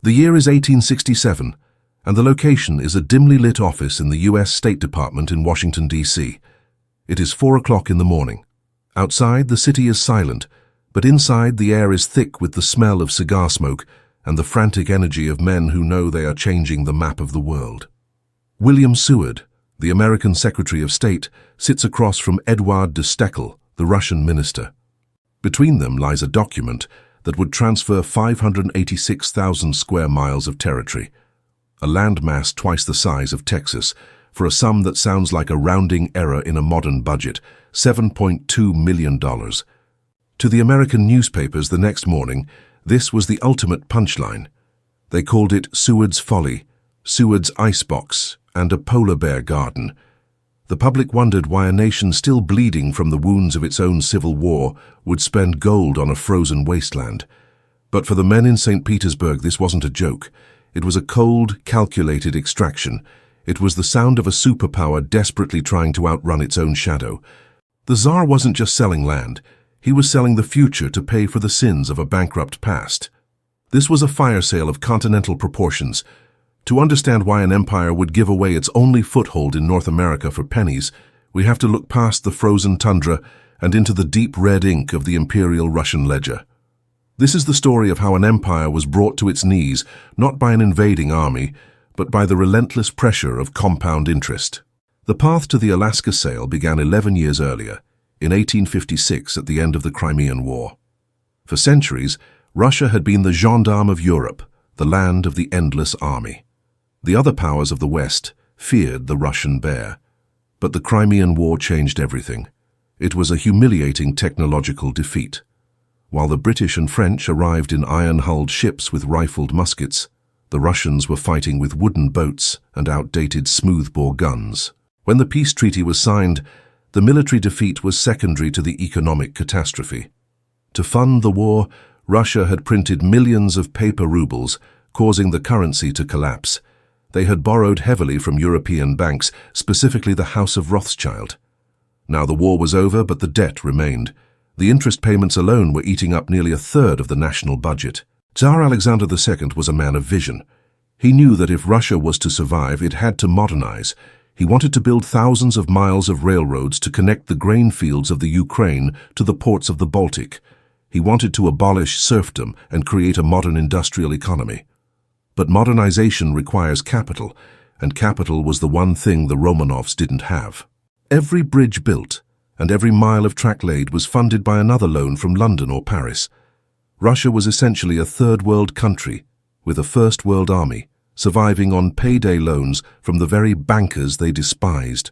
The year is 1867, and the location is a dimly lit office in the U.S. State Department in Washington, D.C. It is 4 o'clock in the morning. Outside, the city is silent, but inside the air is thick with the smell of cigar smoke and the frantic energy of men who know they are changing the map of the world. William Seward, the American Secretary of State, sits across from Edouard de Steckel, the Russian minister. Between them lies a document that would transfer 586,000 square miles of territory, a landmass twice the size of Texas, for a sum that sounds like a rounding error in a modern budget, $7.2 million. To the American newspapers the next morning, this was the ultimate punchline. They called it Seward's Folly, Seward's Icebox, and a polar bear garden. The public wondered why a nation still bleeding from the wounds of its own civil war would spend gold on a frozen wasteland. But for the men in St. Petersburg, this wasn't a joke. It was a cold, calculated extraction. It was the sound of a superpower desperately trying to outrun its own shadow. The Tsar wasn't just selling land. He was selling the future to pay for the sins of a bankrupt past. This was a fire sale of continental proportions. To understand why an empire would give away its only foothold in North America for pennies, we have to look past the frozen tundra and into the deep red ink of the Imperial Russian ledger. This is the story of how an empire was brought to its knees, not by an invading army, but by the relentless pressure of compound interest. The path to the Alaska sale began 11 years earlier, in 1856 at the end of the Crimean War. For centuries, Russia had been the gendarme of Europe, the land of the endless army. The other powers of the West feared the Russian bear. But the Crimean War changed everything. It was a humiliating technological defeat. While the British and French arrived in iron-hulled ships with rifled muskets, the Russians were fighting with wooden boats and outdated smoothbore guns. When the peace treaty was signed, the military defeat was secondary to the economic catastrophe. To fund the war, Russia had printed millions of paper rubles, causing the currency to collapse. They had borrowed heavily from European banks, specifically the House of Rothschild. Now the war was over, but the debt remained. The interest payments alone were eating up nearly a third of the national budget. Tsar Alexander II was a man of vision. He knew that if Russia was to survive, it had to modernize. He wanted to build thousands of miles of railroads to connect the grain fields of the Ukraine to the ports of the Baltic. He wanted to abolish serfdom and create a modern industrial economy. But modernization requires capital, and capital was the one thing the Romanovs didn't have. Every bridge built and every mile of track laid was funded by another loan from London or Paris. Russia was essentially a third-world country with a first-world army, surviving on payday loans from the very bankers they despised.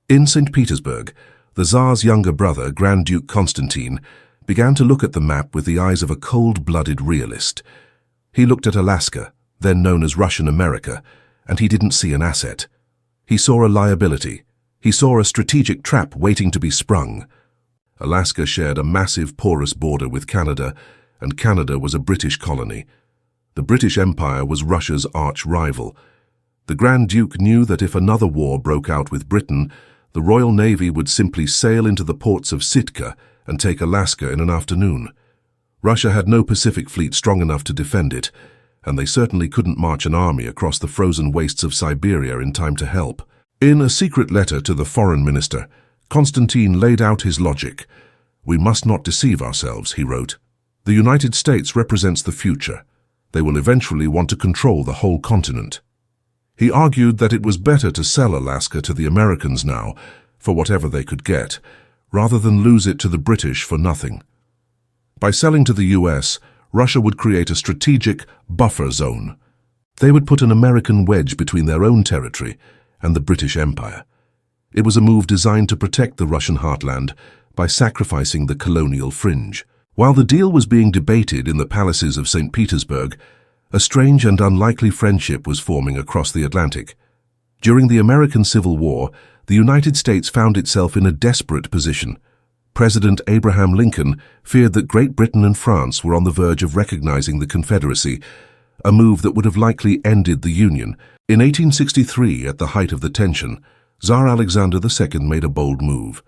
In St. Petersburg, the Tsar's younger brother, Grand Duke Constantine, began to look at the map with the eyes of a cold-blooded realist. He looked at Alaska, then known as Russian America, and he didn't see an asset. He saw a liability. He saw a strategic trap waiting to be sprung. Alaska shared a massive porous border with Canada, and Canada was a British colony. The British Empire was Russia's arch-rival. The Grand Duke knew that if another war broke out with Britain, the Royal Navy would simply sail into the ports of Sitka and take Alaska in an afternoon. Russia had no Pacific fleet strong enough to defend it, and they certainly couldn't march an army across the frozen wastes of Siberia in time to help. In a secret letter to the foreign minister, Constantine laid out his logic. "We must not deceive ourselves," he wrote. "The United States represents the future. They will eventually want to control the whole continent." He argued that it was better to sell Alaska to the Americans now, for whatever they could get, rather than lose it to the British for nothing. By selling to the US, Russia would create a strategic buffer zone. They would put an American wedge between their own territory and the British Empire. It was a move designed to protect the Russian heartland by sacrificing the colonial fringe. While the deal was being debated in the palaces of St. Petersburg, a strange and unlikely friendship was forming across the Atlantic. During the American Civil War, the United States found itself in a desperate position. President Abraham Lincoln feared that Great Britain and France were on the verge of recognizing the Confederacy, a move that would have likely ended the Union. In 1863, at the height of the tension, Tsar Alexander II made a bold move.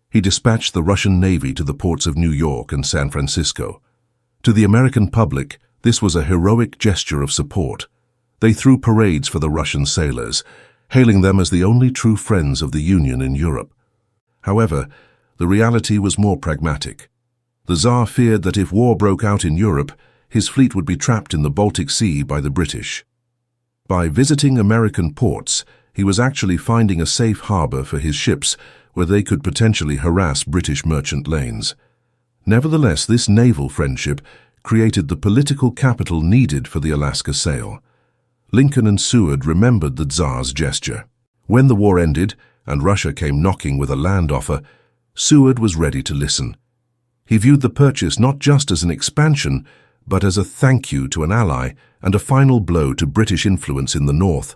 He dispatched the Russian Navy to the ports of New York and San Francisco. To the American public, This was a heroic gesture of support. They threw parades for the Russian sailors, hailing them as the only true friends of the Union in Europe. However, the reality was more pragmatic. The Tsar feared that if war broke out in Europe, his fleet would be trapped in the Baltic Sea by the British. By visiting American ports, he was actually finding a safe harbor for his ships where they could potentially harass British merchant lanes. Nevertheless, this naval friendship created the political capital needed for the Alaska sale. Lincoln and Seward remembered the Tsar's gesture. When the war ended and Russia came knocking with a land offer, Seward was ready to listen. He viewed the purchase not just as an expansion, but as a thank you to an ally and a final blow to British influence in the north.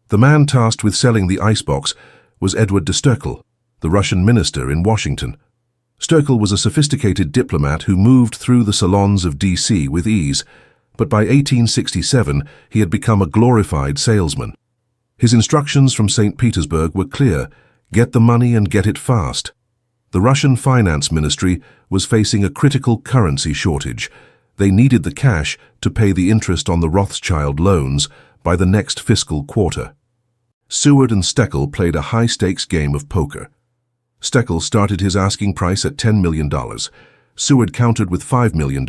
The man tasked with selling the icebox was Edward de Stoeckle, the Russian minister in Washington. Stoeckle was a sophisticated diplomat who moved through the salons of D.C. with ease, but by 1867 he had become a glorified salesman. His instructions from St. Petersburg were clear: get the money and get it fast. The Russian finance ministry was facing a critical currency shortage. They needed the cash to pay the interest on the Rothschild loans by the next fiscal quarter. Seward and Stoeckle played a high-stakes game of poker. Stoeckle started his asking price at $10 million. Seward countered with $5 million.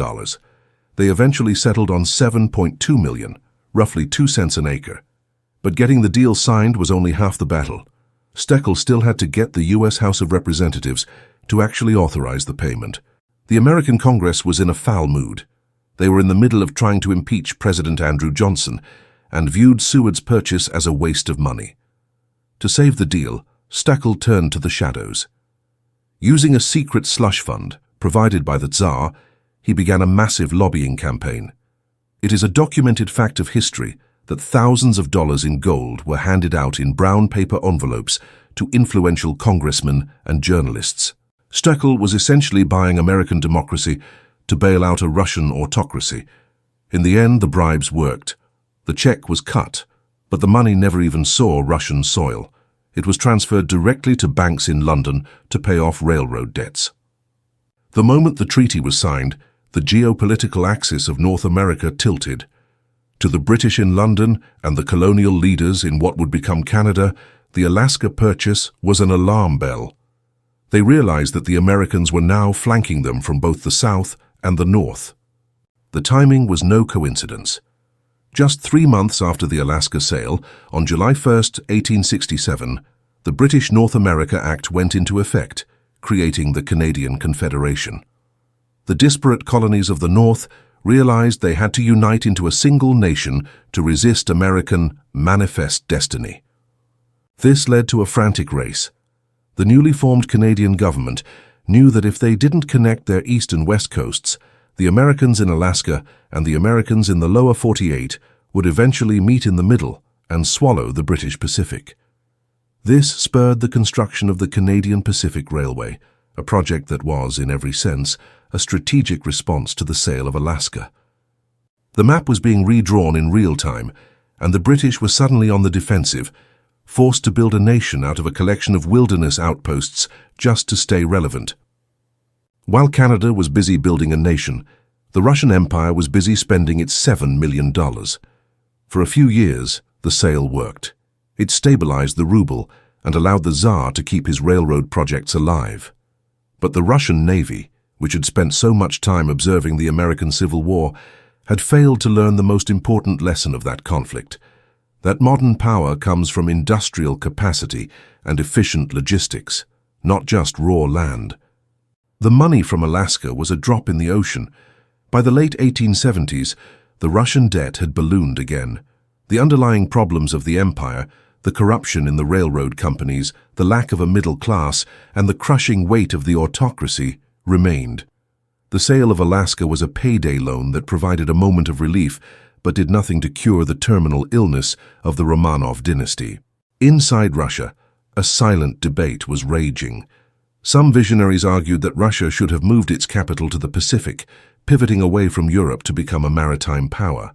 They eventually settled on $7.2 million, roughly 2 cents an acre. But getting the deal signed was only half the battle. Stoeckle still had to get the U.S. House of Representatives to actually authorize the payment. The American Congress was in a foul mood. They were in the middle of trying to impeach President Andrew Johnson and viewed Seward's purchase as a waste of money. To save the deal, Stoeckle turned to the shadows. Using a secret slush fund provided by the Tsar, he began a massive lobbying campaign. It is a documented fact of history that thousands of dollars in gold were handed out in brown paper envelopes to influential congressmen and journalists. Stoeckle was essentially buying American democracy to bail out a Russian autocracy. In the end, the bribes worked. The check was cut, but the money never even saw Russian soil. It was transferred directly to banks in London to pay off railroad debts. The moment the treaty was signed, the geopolitical axis of North America tilted. To the British in London and the colonial leaders in what would become Canada, the Alaska purchase was an alarm bell. They realized that the Americans were now flanking them from both the south and the north. The timing was no coincidence. Just 3 months after the Alaska sale, on July 1, 1867, the British North America Act went into effect, creating the Canadian Confederation. The disparate colonies of the North realized they had to unite into a single nation to resist American manifest destiny. This led to a frantic race. The newly formed Canadian government knew that if they didn't connect their east and west coasts, the Americans in Alaska and the Americans in the lower 48 would eventually meet in the middle and swallow the British Pacific. This spurred the construction of the Canadian Pacific Railway, a project that was, in every sense, a strategic response to the sale of Alaska. The map was being redrawn in real time, and the British were suddenly on the defensive, forced to build a nation out of a collection of wilderness outposts just to stay relevant. While Canada was busy building a nation, the Russian Empire was busy spending its $7 million. For a few years, the sale worked. It stabilized the ruble and allowed the Tsar to keep his railroad projects alive. But the Russian Navy, which had spent so much time observing the American Civil War, had failed to learn the most important lesson of that conflict, that modern power comes from industrial capacity and efficient logistics, not just raw land. The money from Alaska was a drop in the ocean. By the late 1870s, the Russian debt had ballooned again. The underlying problems of the empire, the corruption in the railroad companies, the lack of a middle class, and the crushing weight of the autocracy remained. The sale of Alaska was a payday loan that provided a moment of relief, but did nothing to cure the terminal illness of the Romanov dynasty. Inside Russia, a silent debate was raging. Some visionaries argued that Russia should have moved its capital to the Pacific, pivoting away from Europe to become a maritime power.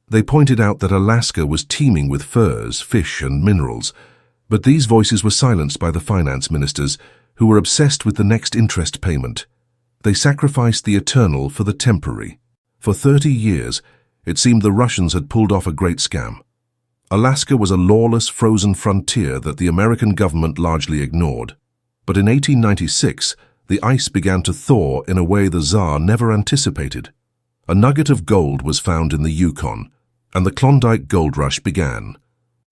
They pointed out that Alaska was teeming with furs, fish, and minerals, but these voices were silenced by the finance ministers, who were obsessed with the next interest payment. They sacrificed the eternal for the temporary. For 30 years, it seemed the Russians had pulled off a great scam. Alaska was a lawless, frozen frontier that the American government largely ignored. But in 1896, the ice began to thaw in a way the Tsar never anticipated. A nugget of gold was found in the Yukon, and the Klondike gold rush began.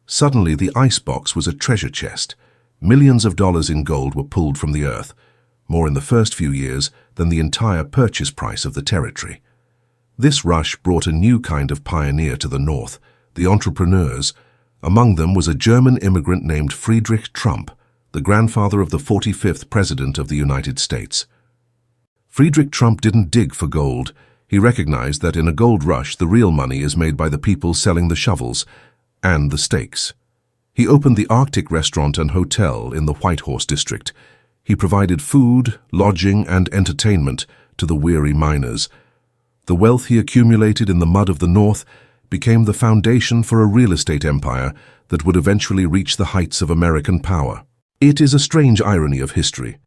Suddenly, the icebox was a treasure chest. Millions of dollars in gold were pulled from the earth, more in the first few years than the entire purchase price of the territory. This rush brought a new kind of pioneer to the north, the entrepreneurs. Among them was a German immigrant named Friedrich Trump, the grandfather of the 45th President of the United States. Friedrich Trump didn't dig for gold. He recognized that in a gold rush, the real money is made by the people selling the shovels and the stakes. He opened the Arctic restaurant and hotel in the Whitehorse district. He provided food, lodging, and entertainment to the weary miners. The wealth he accumulated in the mud of the north became the foundation for a real estate empire that would eventually reach the heights of American power. It is a strange irony of history.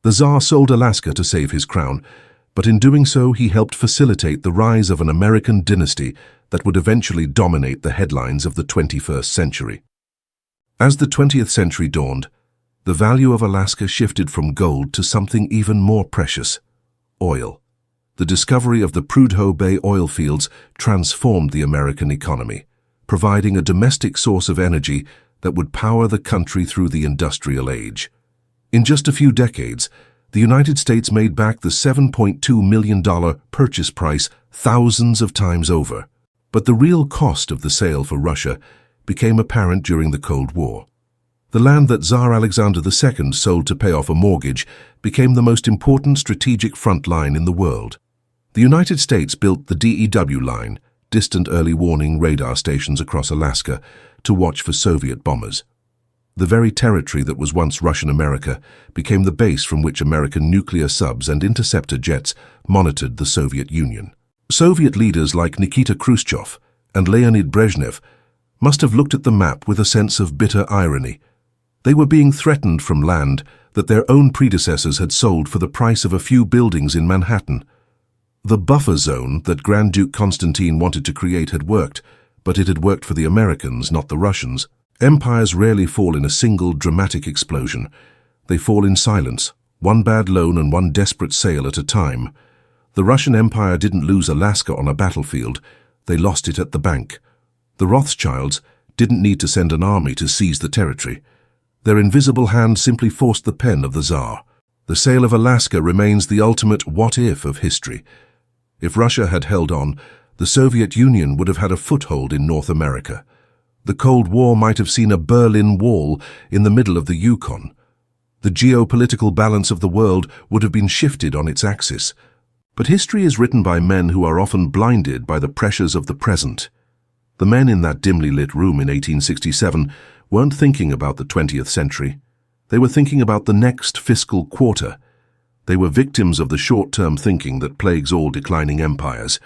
The Tsar sold Alaska to save his crown, but in doing so he helped facilitate the rise of an American dynasty that would eventually dominate the headlines of the 21st century. As the 20th century dawned, the value of Alaska shifted from gold to something even more precious: oil. The discovery of the Prudhoe Bay oil fields transformed the American economy, providing a domestic source of energy that would power the country through the industrial age. In just a few decades, the United States made back the $7.2 million purchase price thousands of times over. But the real cost of the sale for Russia became apparent during the Cold War. The land that Tsar Alexander II sold to pay off a mortgage became the most important strategic front line in the world. The United States built the DEW line, distant early warning radar stations across Alaska, to watch for Soviet bombers. The very territory that was once Russian America became the base from which American nuclear subs and interceptor jets monitored the Soviet Union. Soviet leaders like Nikita Khrushchev and Leonid Brezhnev must have looked at the map with a sense of bitter irony. They were being threatened from land that their own predecessors had sold for the price of a few buildings in Manhattan. The buffer zone that Grand Duke Constantine wanted to create had worked, but it had worked for the Americans, not the Russians. Empires rarely fall in a single dramatic explosion. They fall in silence, one bad loan and one desperate sale at a time. The Russian Empire didn't lose Alaska on a battlefield. They lost it at the bank. The Rothschilds didn't need to send an army to seize the territory. Their invisible hand simply forced the pen of the Tsar. The sale of Alaska remains the ultimate what-if of history. If Russia had held on, the Soviet Union would have had a foothold in North America. The Cold War might have seen a Berlin Wall in the middle of the Yukon. The geopolitical balance of the world would have been shifted on its axis. But history is written by men who are often blinded by the pressures of the present. The men in that dimly lit room in 1867 weren't thinking about the 20th century. They were thinking about the next fiscal quarter. They were victims of the short-term thinking that plagues all declining empires.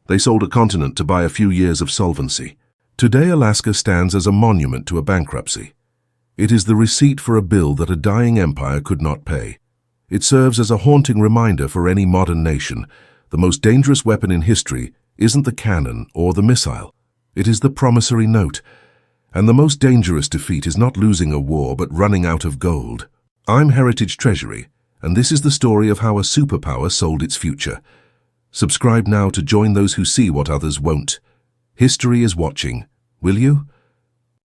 They sold a continent to buy a few years of solvency. Today, Alaska stands as a monument to a bankruptcy. It is the receipt for a bill that a dying empire could not pay. It serves as a haunting reminder for any modern nation. The most dangerous weapon in history isn't the cannon or the missile. It is the promissory note. And the most dangerous defeat is not losing a war but running out of gold. I'm Heritage Treasury, and this is the story of how a superpower sold its future. Subscribe now to join those who see what others won't. History is watching. Will you?